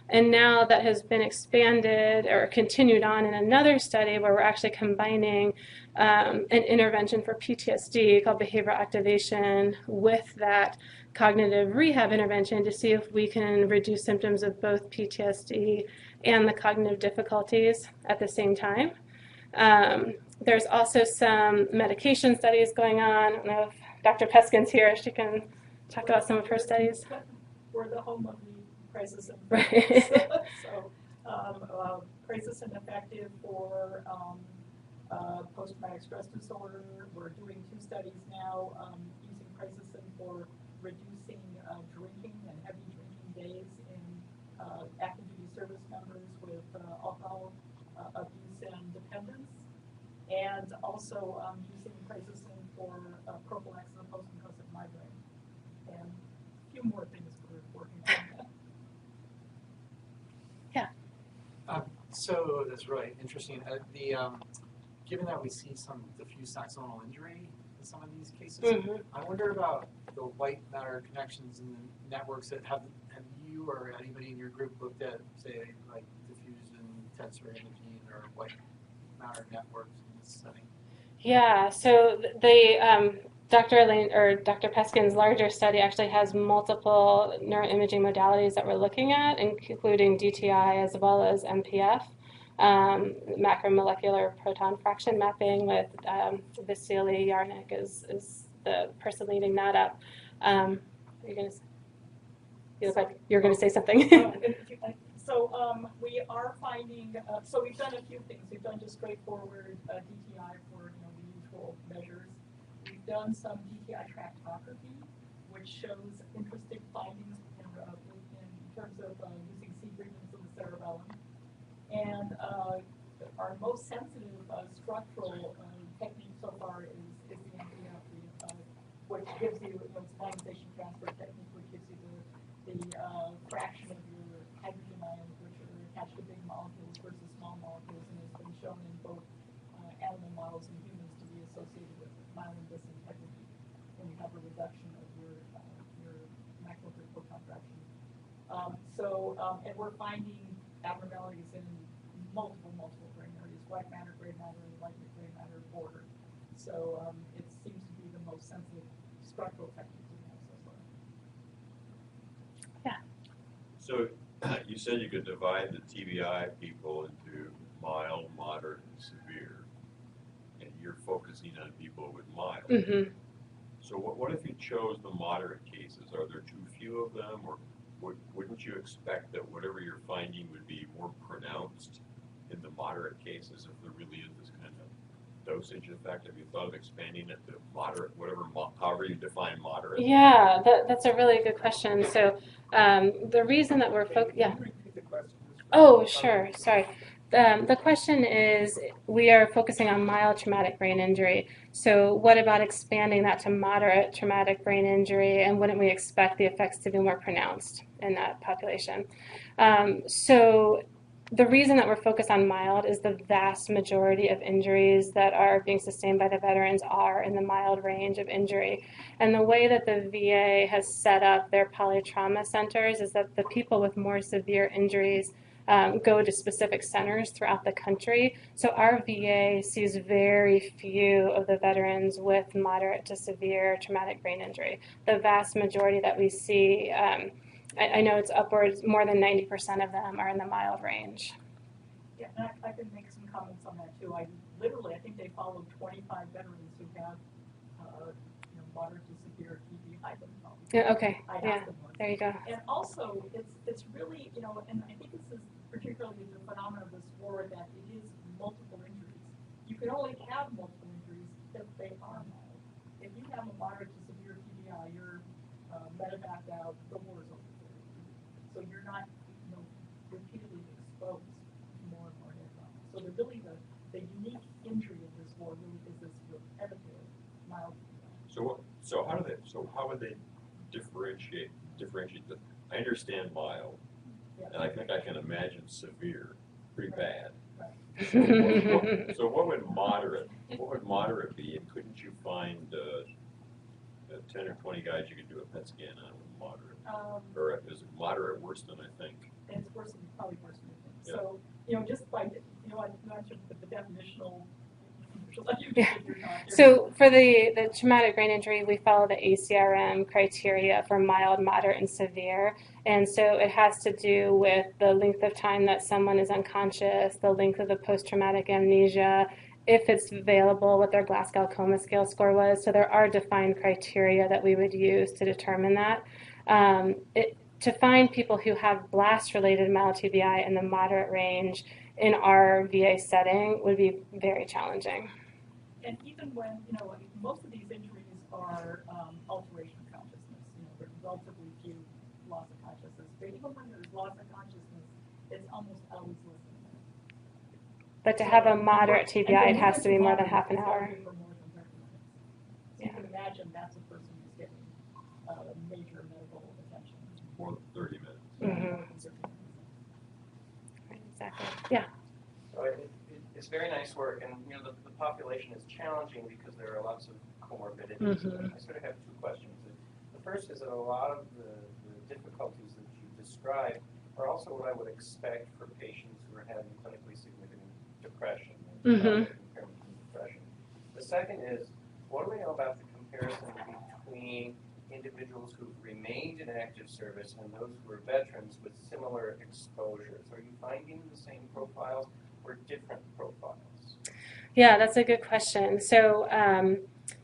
And now that has been expanded or continued on in another study where we're actually combining an intervention for PTSD called behavioral activation with that cognitive rehab intervention to see if we can reduce symptoms of both PTSD and the cognitive difficulties at the same time. There's also some medication studies going on. I don't know if Dr. Peskin's here. She can talk about some of her studies. We're the home of the crisis and right. So crisis and effective for post-traumatic stress disorder. We're doing 2 studies now using crisis for reducing drinking and heavy drinking days in active duty service members with alcohol abuse and dependence, and also using crisis for prophylaxis of post-concussive migraine, and a few more things we're working on. So that's really interesting. Given that we see some diffuse axonal injury in some of these cases, I wonder about the white matter connections in the networks that have you or anybody in your group looked at, say, like diffuse and tensor imaging or white matter networks in this setting? Yeah, so the Dr. Peskin's larger study actually has multiple neuroimaging modalities that we're looking at, including DTI as well as MPF, macromolecular proton fraction mapping with Vasily Yarnik is the person leading that up. You look like you're going to say something. So we are finding, so we've done a few things. We've done just straightforward DTI for the usual measures. We've done some DTI tractography, which shows interesting findings in terms of using C regions of the cerebellum. And our most sensitive structural technique so far is the MTBI, which gives you, it's ionization transfer technique, which gives you the fraction of your hydrogen ions which are attached to big molecules versus small molecules, and it's been shown in both animal models and humans to be associated with myelin disintegrity when you have a reduction of your macromolecular proton fraction. And we're finding abnormalities in multiple brain areas: white matter, gray matter, light gray matter, border. So it seems to be the most sensitive structural technique we have so far. Yeah. So you said you could divide the TBI people into mild, moderate, and severe, and you're focusing on people with mild. Mm-hmm. So what if you chose the moderate cases? Are there too few of them, or wouldn't you expect that whatever you're finding would be more pronounced in the moderate cases if there really is this kind of dosage effect? Have you thought of expanding it to moderate, however you define moderate? Yeah, that's a really good question. So the reason that we're yeah. Repeat the question. Oh, sure. Sorry. The question is, we are focusing on mild traumatic brain injury. So what about expanding that to moderate traumatic brain injury, and wouldn't we expect the effects to be more pronounced in that population? So the reason that we're focused on mild is the vast majority of injuries that are being sustained by the veterans are in the mild range of injury. And the way that the VA has set up their polytrauma centers is that the people with more severe injuries go to specific centers throughout the country. So our VA sees very few of the veterans with moderate to severe traumatic brain injury. The vast majority that we see, I know it's upwards, more than 90% of them are in the mild range. Yeah, and I can make some comments on that too. I think they followed 25 veterans who have moderate to severe TBI. Yeah, okay, yeah, there you go. And also, it's really, and I think this is particularly the phenomenon of this war, that it is multiple injuries. You can only have multiple injuries if they are mild. If you have a moderate to severe TBI, you're medevaced out, the war is over. So you're not, repeatedly exposed to more and more head trauma. So they're really the unique injury of this war really is this repetitive mild. How would they differentiate the, I understand mild, Yeah. and I think I can imagine severe, pretty bad. Right. So what would moderate be, and couldn't you find 10 or 20 guys you could do a PET scan on with moderate? Or is it moderate worse than I think? It's worse than, probably worse than you think. Yeah. So, just by, I'm not sure the definitional. Yeah. So for the traumatic brain injury, we follow the ACRM criteria for mild, moderate, and severe. And so it has to do with the length of time that someone is unconscious, the length of the post-traumatic amnesia, if it's available, what their Glasgow Coma Scale score was. So there are defined criteria that we would use to determine that. To find people who have blast-related mild TBI in the moderate range in our VA setting would be very challenging. And even when, most of these injuries are alteration of consciousness, there's relatively few loss of consciousness. But even when there's loss of consciousness, it's almost always less than that. But to have a moderate TBI, it has to be more than moderate, half an hour. for more than 30 minutes. So Yeah. you can imagine that's a person who's getting major medical attention. More than 30 minutes. Mm-hmm. Exactly. Yeah. So it's very nice work, and the population is challenging because there are lots of comorbidities. Mm-hmm. I sort of have two questions. The first is that a lot of the difficulties that you described are also what I would expect for patients who are having clinically significant depression. Mm-hmm. Impairment from depression. The second is, what do we know about the comparison between individuals who've remained in active service and those who are veterans with similar exposures? Are you finding the same profiles or different profiles? Yeah, that's a good question. So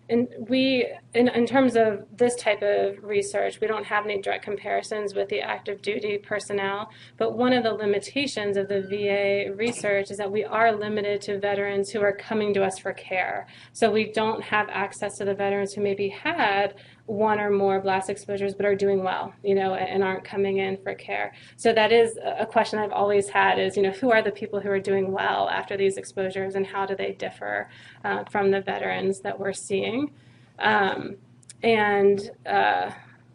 in terms of this type of research, we don't have any direct comparisons with the active duty personnel, but one of the limitations of the VA research is that we are limited to veterans who are coming to us for care. So we don't have access to the veterans who maybe had one or more blast exposures but are doing well, and aren't coming in for care. So that is a question I've always had is, who are the people who are doing well after these exposures and how do they differ from the veterans that we're seeing?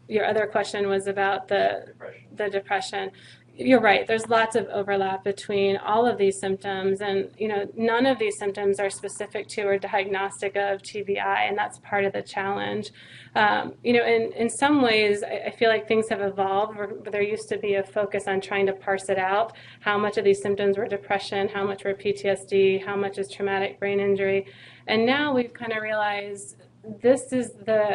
Your other question was about the depression. You're right. There's lots of overlap between all of these symptoms, and none of these symptoms are specific to or diagnostic of TBI, and that's part of the challenge. In some ways, I feel like things have evolved. Where there used to be a focus on trying to parse it out. How much of these symptoms were depression? How much were PTSD? How much is traumatic brain injury? And now we've kind of realized this is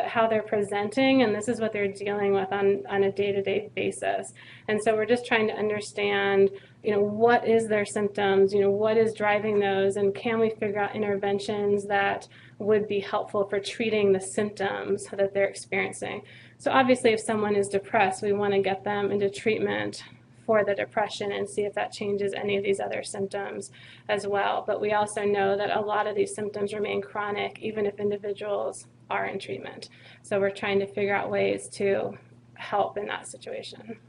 how they're presenting, and this is what they're dealing with on a day-to-day basis. And so we're just trying to understand, what is their symptoms, what is driving those, and can we figure out interventions that would be helpful for treating the symptoms that they're experiencing. So obviously if someone is depressed, we want to get them into treatment for the depression and see if that changes any of these other symptoms as well. But we also know that a lot of these symptoms remain chronic even if individuals are in treatment. So we're trying to figure out ways to help in that situation.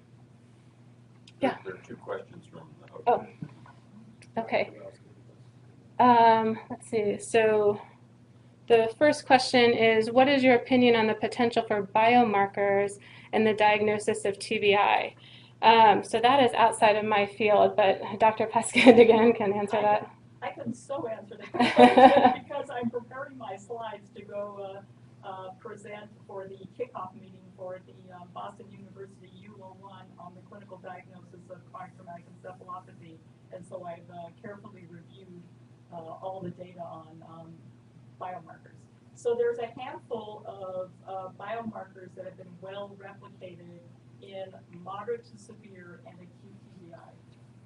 Yeah. There are two questions from the host. Oh, okay. Let's see. So the first question is, what is your opinion on the potential for biomarkers in the diagnosis of TBI? So that is outside of my field, but Dr. Paskin again can answer that. I can so answer that question because I'm preparing my slides to go present for the kickoff meeting for the Boston University U01 on the clinical diagnosis of chronic traumatic encephalopathy. And so I've carefully reviewed all the data on biomarkers. So there's a handful of biomarkers that have been well replicated in moderate to severe and acute TBI.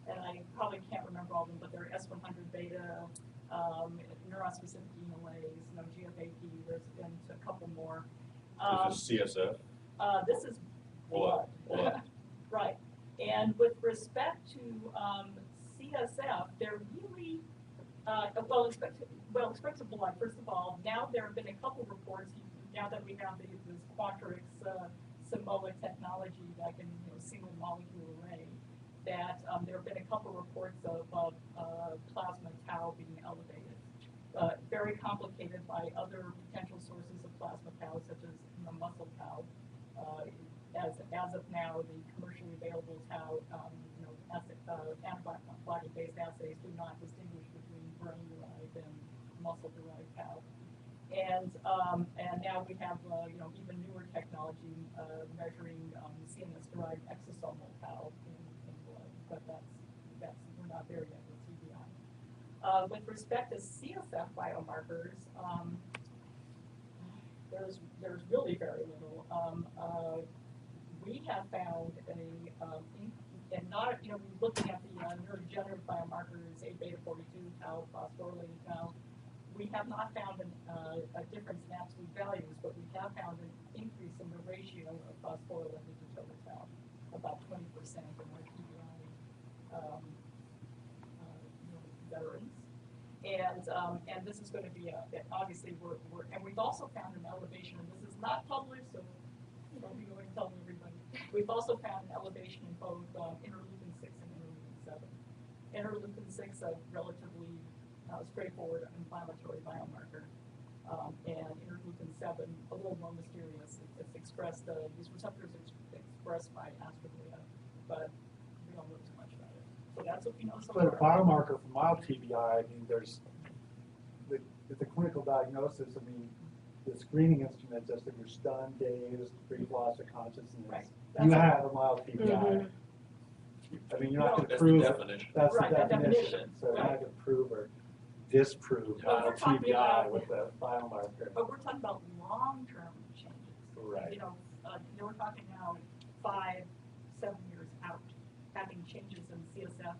And I probably can't remember all of them, but they're S100 beta, neuron-specific enolase, GFAP, there's been a couple more. Is this CSF? This is blood. Right. And with respect to CSF, they're really, well, respect to blood, first of all, now there have been a couple reports, now that we have this Quantrix Simoa technology that can single molecule array. that there have been a couple reports of plasma tau being elevated. Very complicated by other potential sources of plasma tau, such as muscle tau. As of now, the commercially available tau, antibody-based assays do not distinguish between brain-derived and muscle-derived tau. And now we have even newer technology measuring CNS-derived exosomal tau in blood, but we're not there yet with TBI. With respect to CSF biomarkers, there's really very little. We have found and not looking at the neurodegenerative biomarkers, A-beta-42 tau, phosphorylated tau. We have not found a difference in absolute values, but we have found an increase in the ratio of phosphorylated to total tau, about 20% in our TBI veterans. And this is going to be obviously and we've also found an elevation, and this is not published, so don't be going to tell everybody. We've also found an elevation in both interleukin 6 and interleukin 7. Interleukin 6, a relatively straightforward inflammatory biomarker, and interleukin 7, a little more mysterious. It's expressed, these receptors are expressed by astroglia, but we don't know too much about it. So that's what we know so But a far. biomarker for mild TBI, I mean, there's the clinical diagnosis, I mean, the screening instrument just if you're stunned, dazed, brief loss of consciousness, Right. you have a mild TBI. I mean, you're not going to That's prove the definition. That's Right, the that definition. definition. So you're not Right. going to prove or disprove But we're mild talking TBI about- with a biomarker. But we're talking about long-term changes. Right. We're talking now 5, 7 years out, having changes in CSF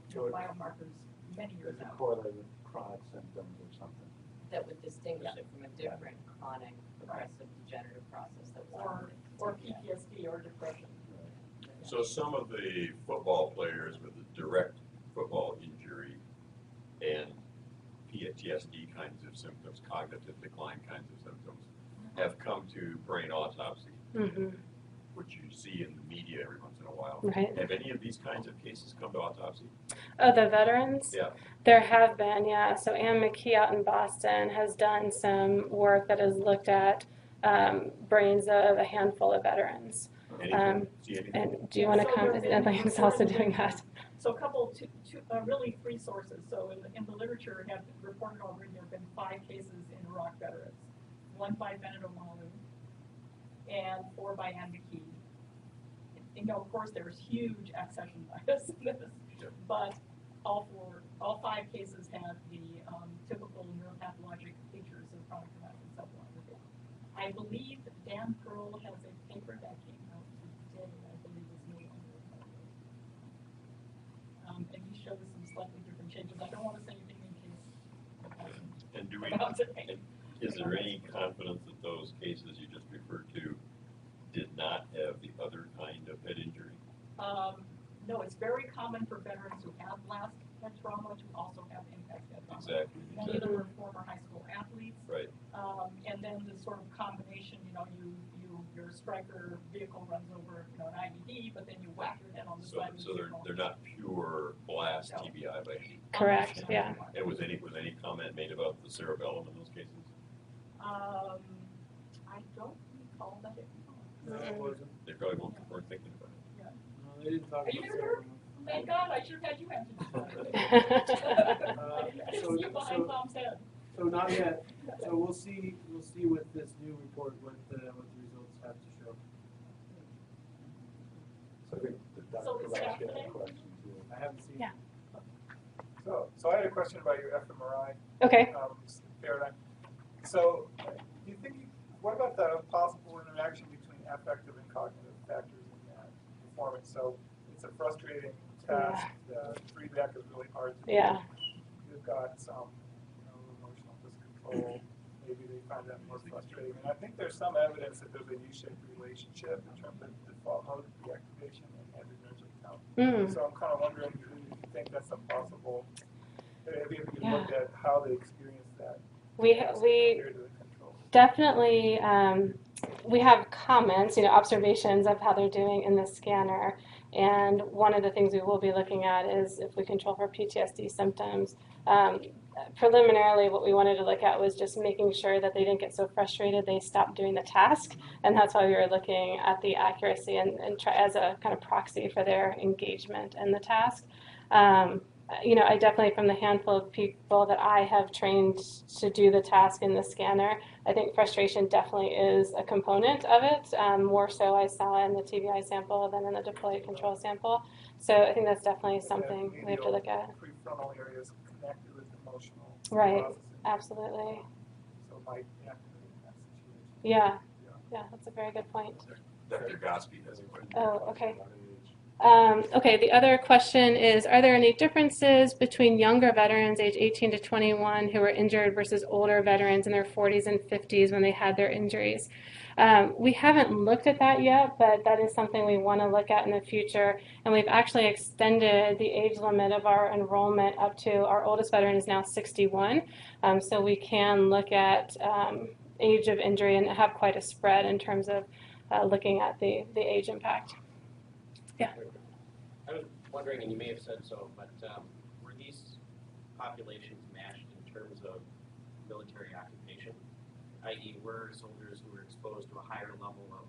So it- biomarkers many years Is it out. correlated with chronic symptoms or something? That would distinguish it from a different chronic progressive degenerative process that was Or PTSD or depression. So some of the football players with a direct football injury and PTSD kinds of symptoms, cognitive decline kinds of symptoms, have come to brain autopsy, which you see in the media every once in a while. Right. Have any of these kinds of cases come to autopsy? Oh, the veterans? Yeah. There have been, yeah. So Ann McKee out in Boston has done some work that has looked at brains of a handful of veterans. Anything? See anything? And do you want to So come? there's been- Atlantic's also doing that. So really 3 sources. So in the literature have reported already there have been 5 cases in Iraq veterans. 1 by Benito Malu and 4 by Ann McKee. Of course, there's huge accession bias in this, but all 5 cases have the typical neuropathologic features of chronic traumatic encephalopathy. I believe Dan Pearl has a paper that came out today, I believe is no longer available. And he shows some slightly different changes. I don't want to say anything in case. And do we, About today. and is there any confidence that those cases you just referred to did not have the other kind of head injury? No, it's very common for veterans who have blast head trauma to also have impact head trauma. Exactly. Many of them are former high school athletes. Right. And then the sort of combination, your striker vehicle runs over, an IED, but then you whack your head on the So, side of the so vehicle. they're not pure blast No. TBI by any. Correct, yeah. And was any comment made about the cerebellum in those cases? I don't recall that it No, it wasn't. They probably weren't thinking about it. No, they didn't talk Are you about sure? cerebellum. Thank God, I should have had you answer this. I didn't see you behind Tom's head. So not yet. So we'll see with this new report what the results have to show. So I think the So Dr. is that Rash had a today? question too. I haven't seen. Yeah. So I had a question about your fMRI Okay. paradigm. So do you think, what about the possible interaction between affective and cognitive factors in that performance? So it's a frustrating task, the feedback is really hard to do. Yeah. You've got some, emotional discontrol, maybe they find that more frustrating. And I think there's some evidence that there's a U-shaped relationship in terms of default mode deactivation and adrenergic count. So I'm kind of wondering, do you think that's a possible, have you looked at how they experience that? We compared to the control? definitely, we have comments, observations of how they're doing in the scanner. And one of the things we will be looking at is if we control for PTSD symptoms. Preliminarily, what we wanted to look at was just making sure that they didn't get so frustrated they stopped doing the task, and that's why we were looking at the accuracy and try as a kind of proxy for their engagement in the task. I definitely, from the handful of people that I have trained to do the task in the scanner, I think frustration definitely is a component of it. More so I saw in the TBI sample than in the deployed control sample. So I think that's definitely something we have to look at. Prefrontal areas connected with emotional Right, processing. absolutely. So it might activate in that situation. Yeah, that's a very good point. Dr. Gospi has a question. Oh, okay. Okay, the other question is, are there any differences between younger veterans, age 18 to 21, who were injured versus older veterans in their 40s and 50s when they had their injuries? We haven't looked at that yet, but that is something we want to look at in the future. And we've actually extended the age limit of our enrollment up to, our oldest veteran is now 61. So we can look at age of injury and have quite a spread in terms of looking at the age impact. Yeah. I was wondering, and you may have said so, but were these populations matched in terms of military occupation, i.e. were soldiers who were exposed to a higher level of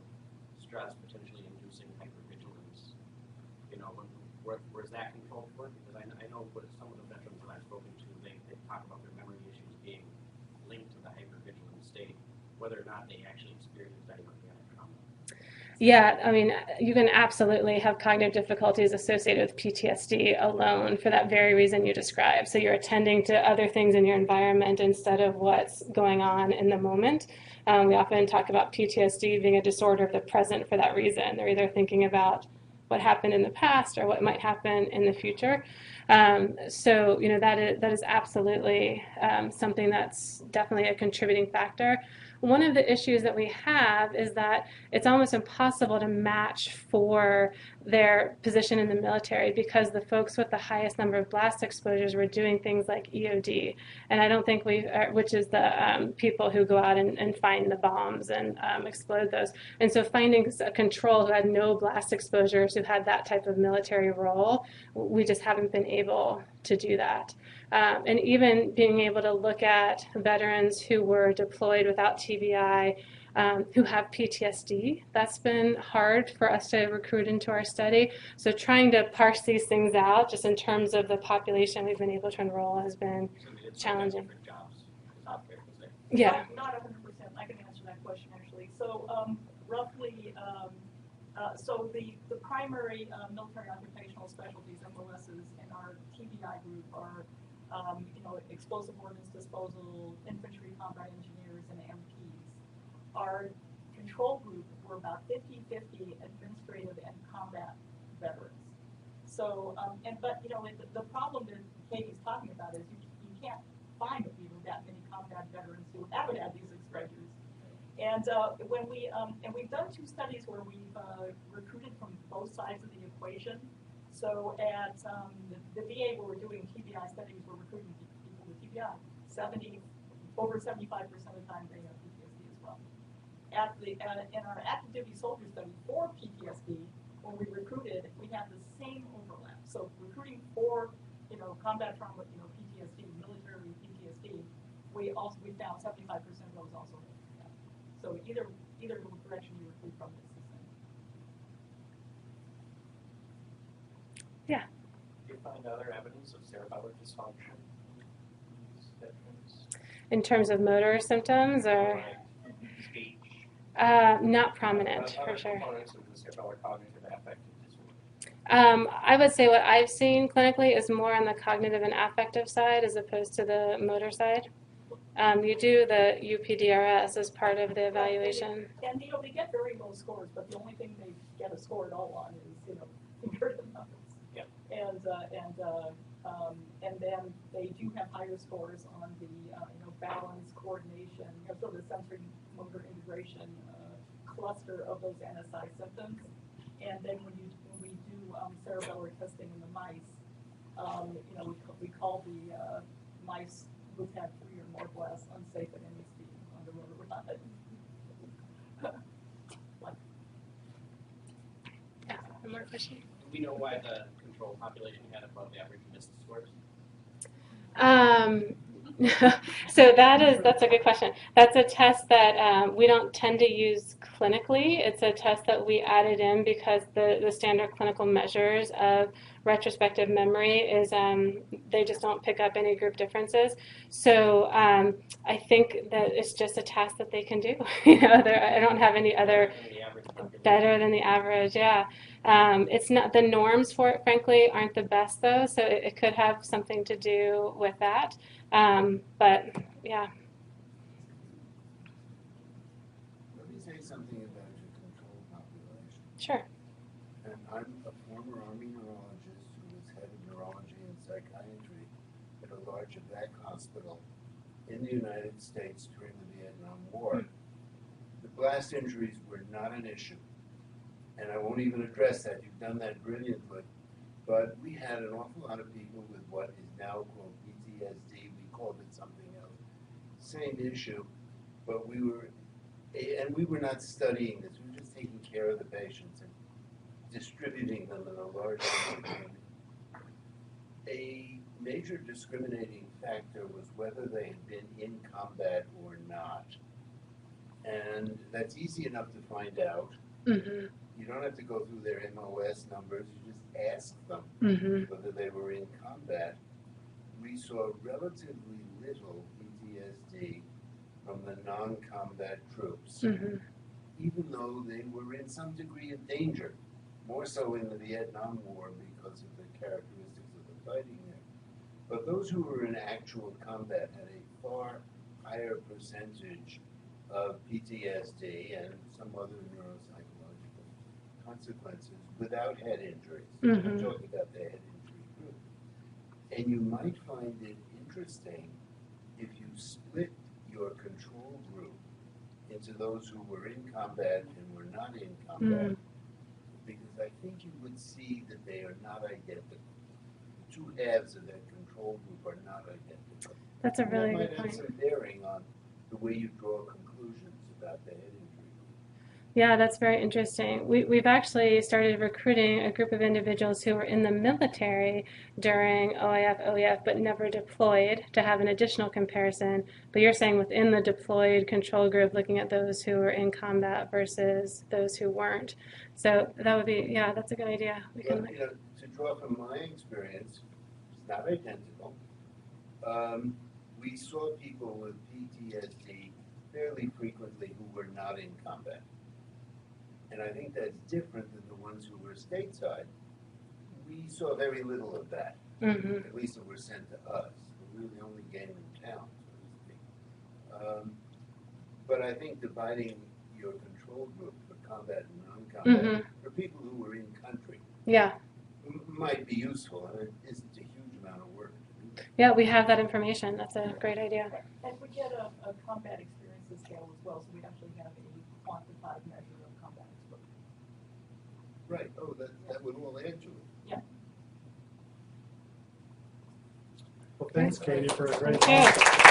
stress, potentially inducing hypervigilance, was that controlled for? Because I know with some of the veterans that I've spoken to, they talk about their memory issues being linked to the hypervigilant state, whether or not they actually experienced any organic trauma. Yeah, I mean, you can absolutely have cognitive difficulties associated with PTSD alone for that very reason you described. So you're attending to other things in your environment instead of what's going on in the moment. We often talk about PTSD being a disorder of the present for that reason. They're either thinking about what happened in the past or what might happen in the future. So that is absolutely something that's definitely a contributing factor. One of the issues that we have is that it's almost impossible to match for their position in the military because the folks with the highest number of blast exposures were doing things like EOD. And I don't think which is the people who go out and find the bombs and explode those. And so finding a control who had no blast exposures, who had that type of military role, we just haven't been able to do that. And even being able to look at veterans who were deployed without TBI, who have PTSD, that's been hard for us to recruit into our study. So trying to parse these things out, just in terms of the population we've been able to enroll, has been challenging. Jobs out there, Yeah. Not 100%. I can answer that question actually. So roughly, so the primary military occupational specialties, MOSs, in our TBI group are, explosive ordnance disposal, infantry combat engineers, and MPs. Our control group were about 50-50 administrative and combat veterans. So, the problem that Katie's talking about is you can't find that many combat veterans who haven't had these exposures. And we've done 2 studies where we've recruited from both sides of the equation. So at the VA, where we're doing TBI studies, we're recruiting people with TBI. Over 75% of the time they have PTSD as well. In our active duty soldier study for PTSD, when we recruited, we had the same overlap. So recruiting for combat trauma, PTSD, military PTSD, we found 75% of those also had. So either direction you recruit from is the same. Yeah. Do you find other evidence of cerebellar dysfunction in these veterans? In terms of motor symptoms or? Like speech? Not prominent, for sure. Components of the cerebellar cognitive affective disorder. I would say what I've seen clinically is more on the cognitive and affective side as opposed to the motor side. You do the UPDRS as part of the evaluation. And they get very low scores, but the only thing they get a score at all on is comparative numbers. Yeah. And then they do have higher scores on the balance, coordination, sort of the sensory motor integration cluster of those NSI symptoms. And then when we do cerebellar testing in the mice, we call the mice who've had 3 or more blasts unsafe at any speed on the road. Yeah, one more question. we know why the control population had above average MIST scores? So that's a good question. That's a test that we don't tend to use clinically. It's a test that we added in because the standard clinical measures of retrospective memory is they just don't pick up any group differences. So I think that it's just a test that they can do. I don't have any other better than the average. Yeah. It's not the norms for it, frankly, aren't the best though. So it could have something to do with that. But yeah. Let me say something about your control population. Sure. And I'm a former Army neurologist who was head of neurology and psychiatry at a large evac hospital in the United States during the Vietnam War. The blast injuries were not an issue. And I won't even address that. You've done that brilliantly. But we had an awful lot of people with what is now called PTSD. We called it something else. Same issue, but we were not studying this. We were just taking care of the patients and distributing them in a large community. A major discriminating factor was whether they had been in combat or not. And that's easy enough to find out. Mm-hmm. You don't have to go through their MOS numbers. You just ask them whether they were in combat. We saw relatively little PTSD from the non-combat troops, even though they were in some degree of danger, more so in the Vietnam War because of the characteristics of the fighting there. But those who were in actual combat had a far higher percentage of PTSD and some other neuropsychological consequences without head injuries. I'm talking about the head injury group. And you might find it interesting if you split your control group into those who were in combat and were not in combat, because I think you would see that they are not identical. The two halves of that control group are not identical. That's a really good point. That might have some bearing on the way you draw conclusions about the head injury. Yeah, that's very interesting. We've actually started recruiting a group of individuals who were in the military during OIF, OEF, but never deployed to have an additional comparison. But you're saying within the deployed control group, looking at those who were in combat versus those who weren't. So that would be, yeah, that's a good idea. Well, to draw from my experience, it's not identical. We saw people with PTSD fairly frequently who were not in combat. And I think that's different than the ones who were stateside. We saw very little of that, at least that were sent to us. We were the only game in town, so to speak. But I think dividing your control group for combat and non-combat for people who were in country might be useful, and it isn't a huge amount of work to do. Yeah, we have that information. That's a great idea. And we get a combat experiences scale as well, so we actually have a quantified measure of combat exposure. Right. Oh, that would all add to it. Yeah. Well, thanks, Katie, for a great Thank you. talk.